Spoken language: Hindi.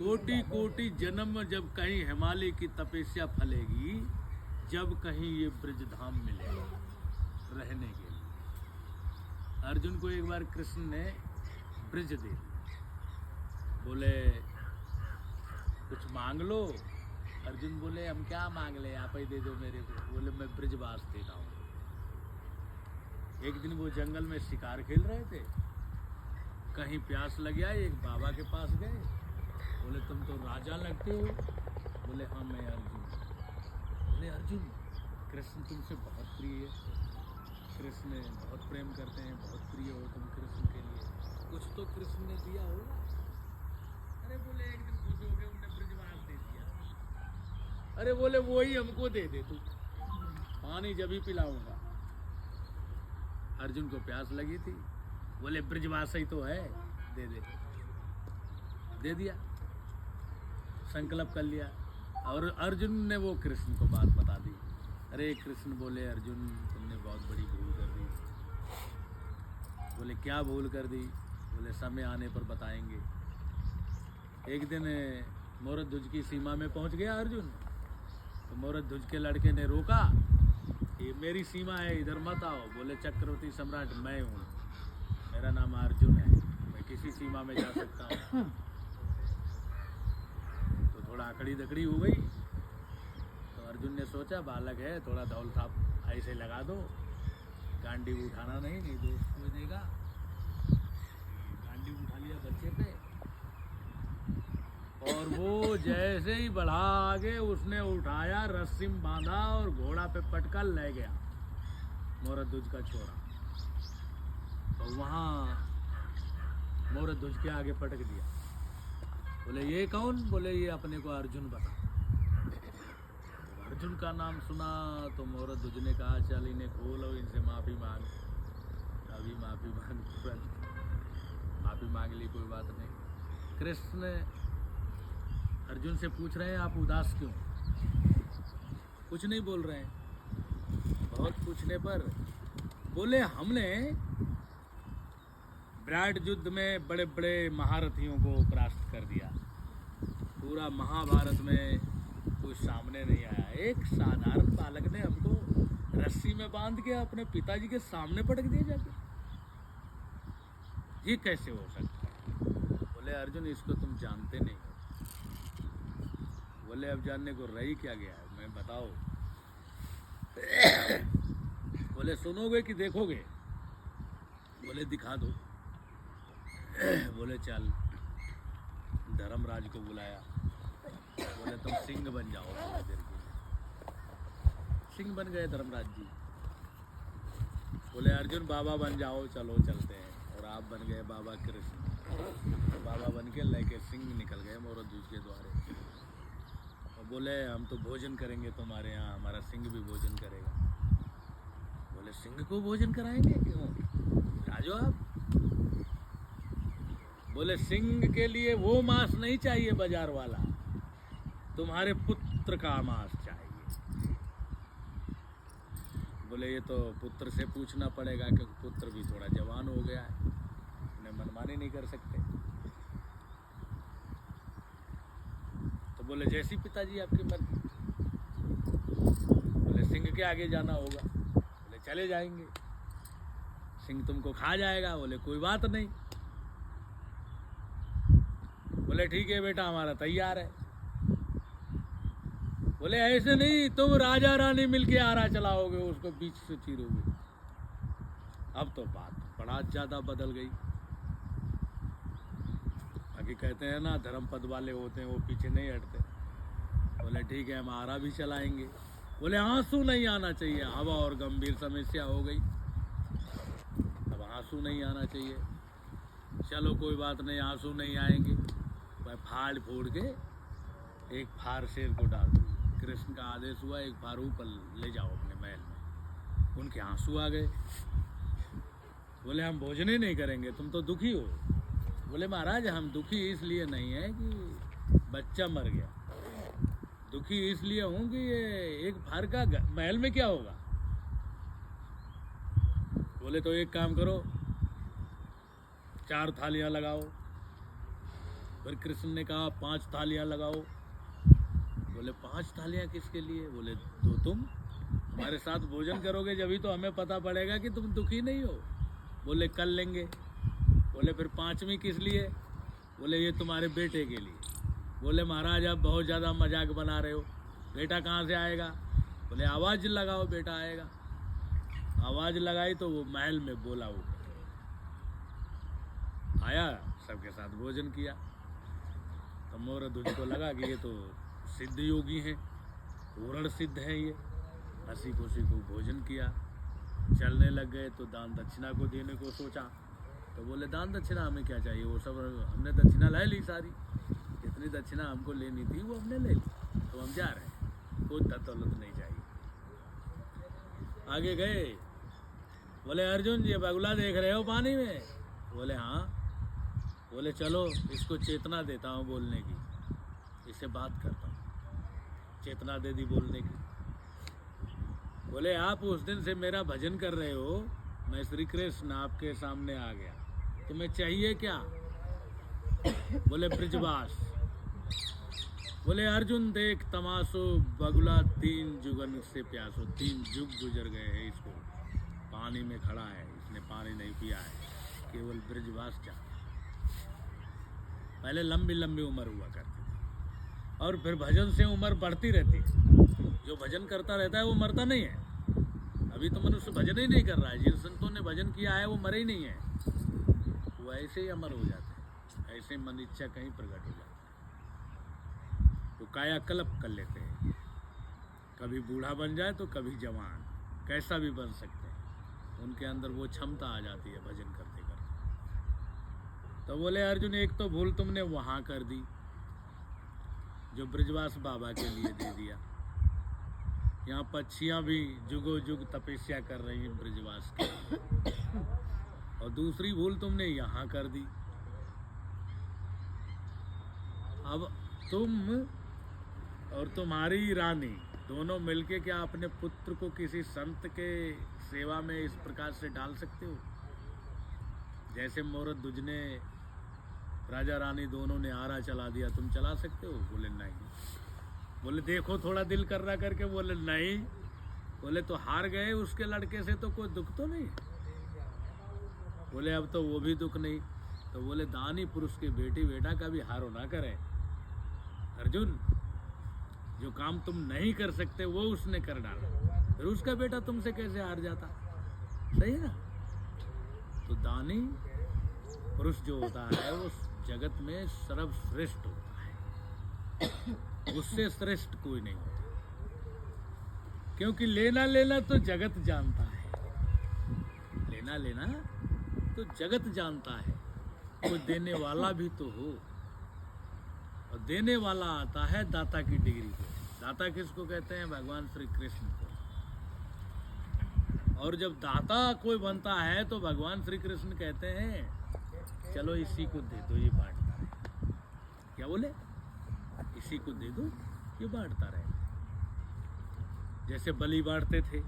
कोटि कोटि जन्म जब कहीं हिमालय की तपस्या फलेगी, जब कहीं ये ब्रजधाम मिलेगा रहने के लिए। अर्जुन को एक बार कृष्ण ने ब्रज दे दिया, बोले कुछ मांग लो। अर्जुन बोले हम क्या मांग ले, आप ही दे दो मेरे को। बोले मैं ब्रजवास देता हूँ। एक दिन वो जंगल में शिकार खेल रहे थे, कहीं प्यास लग गया, एक बाबा के पास गए। बोले तुम तो राजा लगते हो। बोले हाँ मैं अर्जुन। बोले अर्जुन कृष्ण तुमसे बहुत प्रिय है, कृष्ण बहुत प्रेम करते हैं, बहुत प्रिय हो तुम कृष्ण के लिए, कुछ तो कृष्ण ने दिया होगा। अरे बोले एक दिन खुश हो गए, उन्होंने ब्रजवास दे दिया। अरे बोले वो ही हमको दे दे तू, पानी जब ही पिलाऊंगा। अर्जुन को प्यास लगी थी, बोले ब्रजवास ही तो है, दे दे। दे दिया, संकल्प कर लिया। और अर्जुन ने वो कृष्ण को बात बता दी। अरे कृष्ण बोले अर्जुन तुमने बहुत बड़ी भूल कर दी। बोले क्या भूल कर दी। बोले समय आने पर बताएंगे। एक दिन मोरध्वज की सीमा में पहुंच गया अर्जुन, तो मोरध्वज के लड़के ने रोका, ये मेरी सीमा है, इधर मत आओ। बोले चक्रवर्ती सम्राट मैं हूँ, मेरा नाम अर्जुन है, मैं किसी सीमा में जा सकता हूँ। तो थोड़ा अकड़ी दकड़ी हो गई। तो अर्जुन ने सोचा बालक है, थोड़ा धौल थाप ऐसे लगा दो, गांडी उठाना नहीं, नहीं दोस्त कोई देगा। गांडी उठा लिया बच्चे पे, और वो जैसे ही बढ़ा आगे, उसने उठाया, रस्सी में बांधा और घोड़ा पे पटका ले गया मोरध्वज का छोरा। तो वहाँ मोरध्वज के आगे पटक दिया। बोले ये कौन। बोले ये अपने को अर्जुन बता। तो अर्जुन का नाम सुना तो मोरध्वज ने कहा चल इन्हें खोलो, इनसे माफ़ी मांग। अभी माफ़ी मांग, तुरंत माफ़ी मांग ली, कोई बात नहीं। कृष्ण अर्जुन से पूछ रहे हैं आप उदास क्यों। कुछ नहीं बोल रहे हैं। बहुत पूछने पर बोले हमने विराट युद्ध में बड़े बड़े महारथियों को परास्त कर दिया, पूरा महाभारत में कोई सामने नहीं आया। एक साधारण बालक ने हमको रस्सी में बांध के अपने पिताजी के सामने पटक दिया जाके, ये कैसे हो सकता है। बोले अर्जुन इसको तुम जानते नहीं हो। बोले अब जानने को रही क्या गया है, मैं बताओ। बोले सुनोगे कि देखोगे। बोले दिखा दो। बोले चल। धर्मराज को बुलाया, बोले तुम सिंह बन जाओ थोड़ी देर के लिए। सिंह बन गए धर्मराज जी। बोले अर्जुन बाबा बन जाओ, चलो चलते हैं। और आप बन गए बाबा कृष्ण। बाबा बन के लेके सिंह निकल गए मोरध्वज के द्वारे। और बोले हम तो भोजन करेंगे तुम्हारे यहाँ, हमारा सिंह भी भोजन करेगा। बोले सिंह को भोजन कराएंगे, क्यों राजो आप। बोले सिंह के लिए वो मांस नहीं चाहिए बाजार वाला, तुम्हारे पुत्र का मांस चाहिए। बोले ये तो पुत्र से पूछना पड़ेगा, क्योंकि पुत्र भी थोड़ा जवान हो गया है, उन्हें मनमानी नहीं कर सकते। तो बोले जैसी पिताजी आपकी मर्जी। बोले सिंह के आगे जाना होगा। बोले चले जाएंगे, सिंह तुमको खा जाएगा। बोले कोई बात नहीं। बोले ठीक है बेटा हमारा तैयार है। बोले ऐसे नहीं, तुम राजा रानी मिलके आरा चलाओगे, उसको बीच से चीरोगे। अब तो बात बड़ा ज्यादा बदल गई। बाकी कहते हैं ना धर्म पद वाले होते हैं वो पीछे नहीं हटते। बोले ठीक है हम आरा भी चलाएंगे। बोले आंसू नहीं आना चाहिए, हवा और गंभीर समस्या हो गई, अब आंसू नहीं आना चाहिए। चलो कोई बात नहीं, आंसू नहीं आएंगे। भाई फाड़ फोड़ के एक फार शेर को डाल दो। कृष्ण का आदेश हुआ, एक फार ऊपर ले जाओ अपने महल में। उनके आंसू आ गए। बोले हम भोजन ही नहीं करेंगे, तुम तो दुखी हो। बोले महाराज हम दुखी इसलिए नहीं है कि बच्चा मर गया, दुखी इसलिए हूँ कि ये एक फार का महल में क्या होगा। बोले तो एक काम करो, 4 थालियां लगाओ, फिर कृष्ण ने कहा 5 थालियां लगाओ। बोले 5 थालियां किसके लिए? बोले तो तुम हमारे साथ भोजन करोगे जब ही तो हमें पता पड़ेगा कि तुम दुखी नहीं हो। बोले कर लेंगे। बोले फिर 5वीं किस लिए? बोले ये तुम्हारे बेटे के लिए। बोले महाराज आप बहुत ज़्यादा मजाक बना रहे हो, बेटा कहाँ से आएगा? बोले आवाज़ लगाओ बेटा आएगा। आवाज़ लगाई तो वो महल में बोला, वो आया, सबके साथ भोजन किया। तो मोरध्वज को लगा कि ये तो सिद्ध योगी हैं, पूर्ण सिद्ध हैं ये। हंसी खुशी को भोजन किया, चलने लग गए। तो दान दक्षिणा को देने को सोचा, तो बोले दान दक्षिणा हमें क्या चाहिए, वो सब हमने दक्षिणा ले ली सारी, जितनी दक्षिणा हमको लेनी थी वो हमने ले ली, तो हम जा रहे हैं, कोई दौलत नहीं चाहिए। आगे गए, बोले अर्जुन ये बगुला देख रहे हो पानी में? बोले हाँ। बोले चलो इसको चेतना देता हूँ बोलने की, इससे बात करता हूँ। चेतना दे दी बोलने की। बोले आप उस दिन से मेरा भजन कर रहे हो, मैं श्री कृष्ण आपके सामने आ गया, तुम्हें चाहिए क्या? बोले ब्रजवास। बोले अर्जुन देख तमाशो, बगुला 3 जुगन से प्यासो, 3 जुग गुजर गए हैं इसको, पानी में खड़ा है, इसने पानी नहीं पिया है, केवल ब्रजवास चाहता। पहले लंबी लंबी उम्र हुआ करती थी, और फिर भजन से उम्र बढ़ती रहती है। जो भजन करता रहता है वो मरता नहीं है। अभी तो मनुष्य भजन ही नहीं कर रहा है, जिन संतों ने भजन किया है वो मरे ही नहीं है, वो ऐसे ही अमर हो जाते हैं, ऐसे मन इच्छा कहीं प्रकट हो जाती है। वो कायाकल्प कर लेते हैं, कभी बूढ़ा बन जाए तो कभी जवान, कैसा भी बन सकते हैं, उनके अंदर वो क्षमता आ जाती है भजन करते करते। तो बोले अर्जुन एक तो भूल तुमने वहाँ कर दी, जो ब्रजवास बाबा के लिए दे दिया। यहाँ पक्षियाँ भी जुगो जुग तपस्या कर रही हैं ब्रजवास की, और दूसरी भूल तुमने यहाँ कर दी। अब तुम और तुम्हारी रानी दोनों मिलके क्या अपने पुत्र को किसी संत के सेवा में इस प्रकार से डाल सकते हो? जैसे मोरध्वज ने राजा रानी दोनों ने आरा चला दिया, तुम चला सकते हो? बोले नहीं। बोले देखो थोड़ा दिल कर रहा करके? बोले नहीं। बोले तो हार गए उसके लड़के से तो कोई दुख तो नहीं? बोले अब तो वो भी दुख नहीं। तो बोले दानी पुरुष के बेटी बेटा का भी हारो ना करे। अर्जुन जो काम तुम नहीं कर सकते वो उसने कर डाला, फिर उसका बेटा तुमसे कैसे हार जाता? सही है ना? तो दानी पुरुष जो होता है वो जगत में सर्वश्रेष्ठ होता है, उससे श्रेष्ठ कोई नहीं होता। क्योंकि लेना लेना तो जगत जानता है, लेना लेना तो जगत जानता है, कोई देने वाला भी तो हो, और देने वाला आता है दाता की डिग्री पे। दाता किसको कहते हैं? भगवान श्री कृष्ण को। और जब दाता कोई बनता है तो भगवान श्री कृष्ण कहते हैं चलो इसी को दे दो, ये बांटता रहे। क्या बोले? इसी को दे दो, ये बांटता रहे। जैसे बलि बांटते थे,